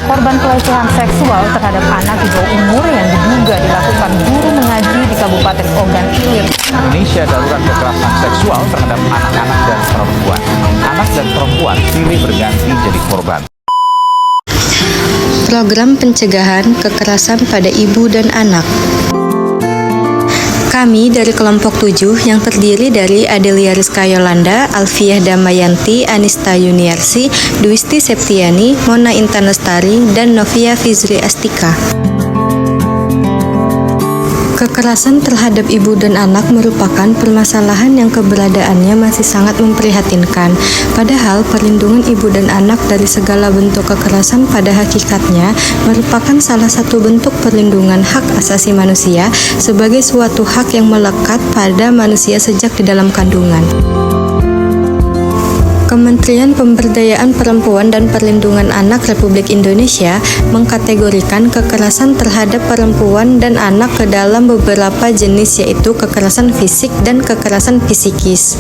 Korban pelecehan seksual terhadap anak di bawah umur yang diduga dilakukan guru mengaji di Kabupaten Ogan Ilir. Indonesia darurat kekerasan seksual terhadap anak-anak dan perempuan. Anak dan perempuan silih berganti jadi korban. Program pencegahan kekerasan pada ibu dan anak. Kami dari kelompok 7 yang terdiri dari Adelia Rizka Yolanda, Alfiah Damayanti, Anista Yuniarsi, Dwisti Septiani, Mona Intan Lestari, dan Novia Fizri Astika. Kekerasan terhadap ibu dan anak merupakan permasalahan yang keberadaannya masih sangat memprihatinkan. Padahal perlindungan ibu dan anak dari segala bentuk kekerasan pada hakikatnya merupakan salah satu bentuk perlindungan hak asasi manusia sebagai suatu hak yang melekat pada manusia sejak di dalam kandungan. Kementerian Pemberdayaan Perempuan dan Perlindungan Anak Republik Indonesia mengkategorikan kekerasan terhadap perempuan dan anak ke dalam beberapa jenis, yaitu kekerasan fisik dan kekerasan psikis.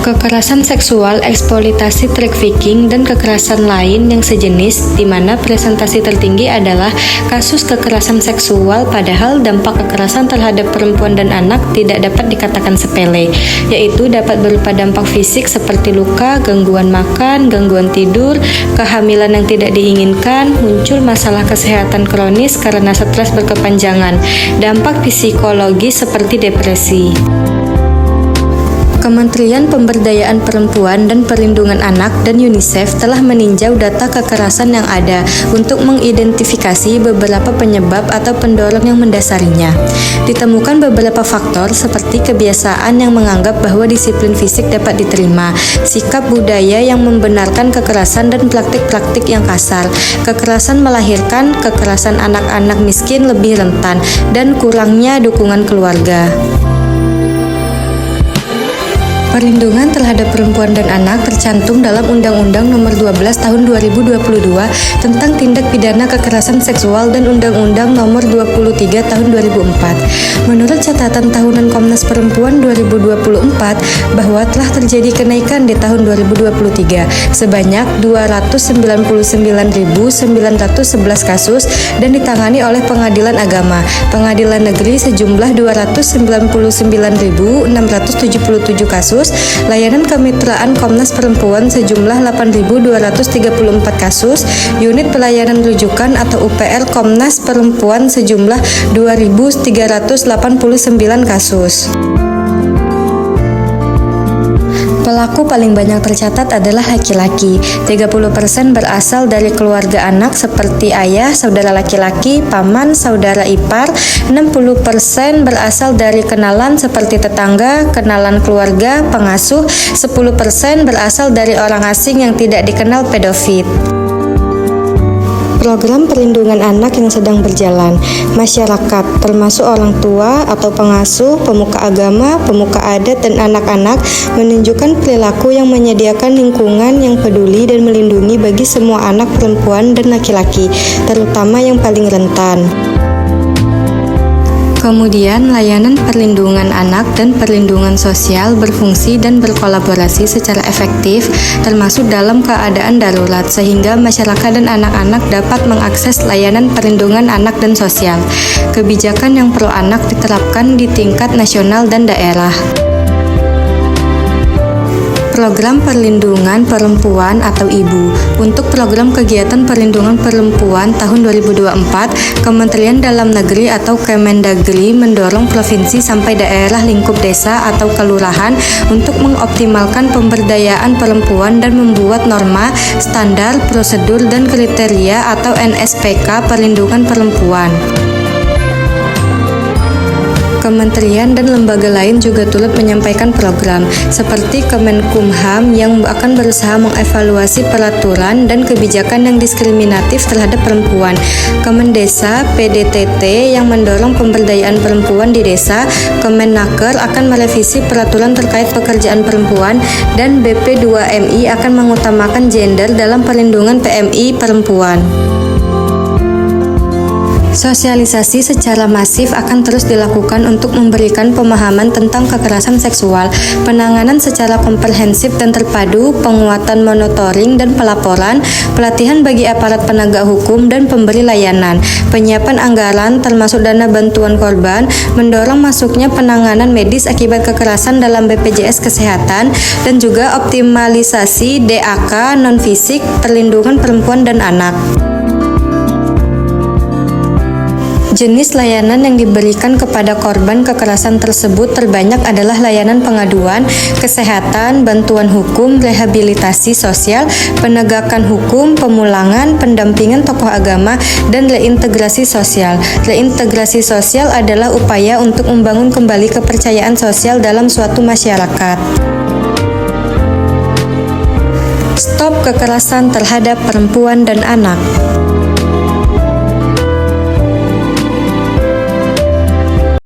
Kekerasan seksual, eksploitasi, trafficking, dan kekerasan lain yang sejenis, di mana presentasi tertinggi adalah kasus kekerasan seksual, padahal dampak kekerasan terhadap perempuan dan anak tidak dapat dikatakan sepele, yaitu dapat berupa dampak fisik seperti luka, gangguan makan, gangguan tidur, kehamilan yang tidak diinginkan, muncul masalah kesehatan kronis karena stres berkepanjangan, dampak psikologis seperti depresi. Kementerian Pemberdayaan Perempuan dan Perlindungan Anak dan UNICEF telah meninjau data kekerasan yang ada untuk mengidentifikasi beberapa penyebab atau pendorong yang mendasarinya. Ditemukan beberapa faktor seperti kebiasaan yang menganggap bahwa disiplin fisik dapat diterima, sikap budaya yang membenarkan kekerasan dan praktik-praktik yang kasar, kekerasan melahirkan, kekerasan anak-anak miskin lebih rentan, dan kurangnya dukungan keluarga. Perlindungan terhadap perempuan dan anak tercantum dalam Undang-Undang Nomor 12 Tahun 2022 tentang tindak pidana kekerasan seksual dan Undang-Undang Nomor 23 Tahun 2004. Menurut catatan tahunan Komnas Perempuan 2024 bahwa telah terjadi kenaikan di tahun 2023 sebanyak 299.911 kasus dan ditangani oleh Pengadilan Agama, Pengadilan Negeri sejumlah 299.677 kasus, layanan kemitraan Komnas Perempuan sejumlah 8.234 kasus, unit pelayanan rujukan atau UPR Komnas Perempuan sejumlah 2.389 kasus. Pelaku paling banyak tercatat adalah laki-laki. 30% berasal dari keluarga anak seperti ayah, saudara laki-laki, paman, saudara ipar. 60% berasal dari kenalan seperti tetangga, kenalan keluarga, pengasuh. 10% berasal dari orang asing yang tidak dikenal pedofil. Program perlindungan anak yang sedang berjalan. Masyarakat, termasuk orang tua atau pengasuh, pemuka agama, pemuka adat, dan anak-anak, menunjukkan perilaku yang menyediakan lingkungan yang peduli dan melindungi bagi semua anak perempuan dan laki-laki, terutama yang paling rentan. Kemudian, layanan perlindungan anak dan perlindungan sosial berfungsi dan berkolaborasi secara efektif, termasuk dalam keadaan darurat, sehingga masyarakat dan anak-anak dapat mengakses layanan perlindungan anak dan sosial. Kebijakan yang pro anak diterapkan di tingkat nasional dan daerah. Program Perlindungan Perempuan atau Ibu. Untuk program kegiatan perlindungan perempuan tahun 2024, Kementerian Dalam Negeri atau Kemendagri mendorong provinsi sampai daerah lingkup desa atau kelurahan untuk mengoptimalkan pemberdayaan perempuan dan membuat norma, standar, prosedur, dan kriteria atau NSPK perlindungan perempuan. Kementerian dan lembaga lain juga turut menyampaikan program, seperti Kemenkumham yang akan berusaha mengevaluasi peraturan dan kebijakan yang diskriminatif terhadap perempuan, Kemendesa, PDTT yang mendorong pemberdayaan perempuan di desa, Kemenaker akan merevisi peraturan terkait pekerjaan perempuan, dan BP2MI akan mengutamakan gender dalam perlindungan PMI perempuan. Sosialisasi secara masif akan terus dilakukan untuk memberikan pemahaman tentang kekerasan seksual, penanganan secara komprehensif dan terpadu, penguatan monitoring dan pelaporan, pelatihan bagi aparat penegak hukum dan pemberi layanan, penyiapan anggaran termasuk dana bantuan korban, mendorong masuknya penanganan medis akibat kekerasan dalam BPJS Kesehatan, dan juga optimalisasi DAK non-fisik, perlindungan perempuan dan anak. Jenis layanan yang diberikan kepada korban kekerasan tersebut terbanyak adalah layanan pengaduan, kesehatan, bantuan hukum, rehabilitasi sosial, penegakan hukum, pemulangan, pendampingan tokoh agama, dan reintegrasi sosial. Reintegrasi sosial adalah upaya untuk membangun kembali kepercayaan sosial dalam suatu masyarakat. Stop kekerasan terhadap perempuan dan anak.